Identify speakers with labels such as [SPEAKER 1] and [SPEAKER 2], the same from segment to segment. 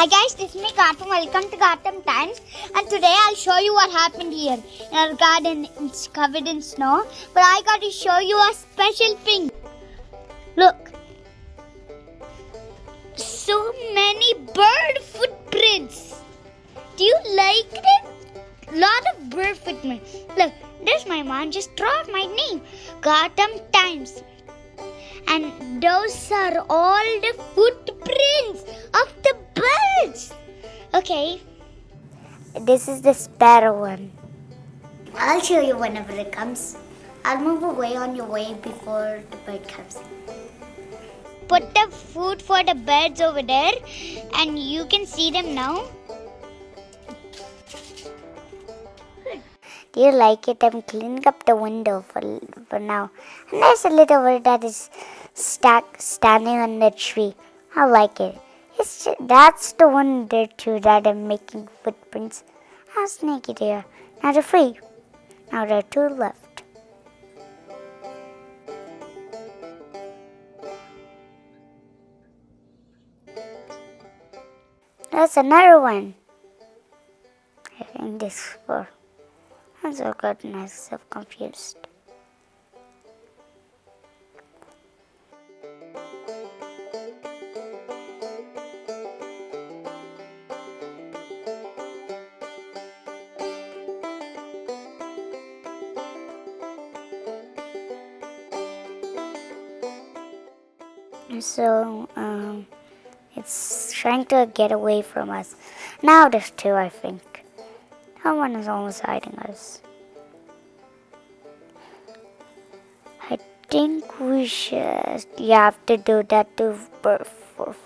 [SPEAKER 1] Hi guys, this is me Gautham. Welcome to Gautham Times. And today I'll show you what happened here. In our garden, it's covered in snow. But I got to show you a special thing. Look. So many bird footprints. Do you like it? Lot of bird footprints. Look, there's my mom. Just draw my name. Gautham Times. And those are all the footprints of the birds. Okay. This is the sparrow one. I'll show you whenever it comes. I'll move away on your way before the bird comes. Put the food for the birds over there and you can see them now. Do you like it? I'm cleaning up the window for now. And there's a little bird that is standing on the tree. I like it. That's the one there too that I'm making footprints. How sneaky there. Now they're free. Now there are two left. That's another one. I think this for. I'm so gotten myself confused. So, it's trying to get away from us. Now there's two, I think. Someone is almost hiding us. I think you have to do that to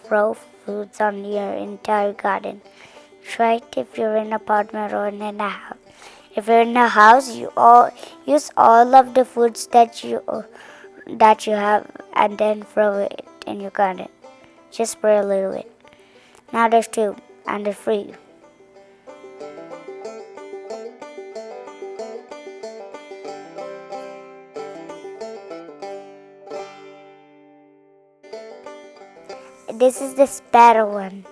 [SPEAKER 1] throw foods on your entire garden. Try it if you're in an apartment or in a house. If you're in a house, use all of the foods that you have and then throw it in your garden. Just spray a little bit. Now there's two and they're free. This is the sparrow one.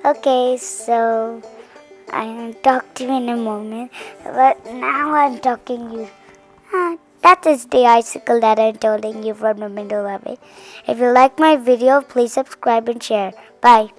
[SPEAKER 1] Okay, so I'll talk to you in a moment, but now I'm talking you. That is the icicle that I'm telling you from the middle of it. If you like my video, please subscribe and share. Bye.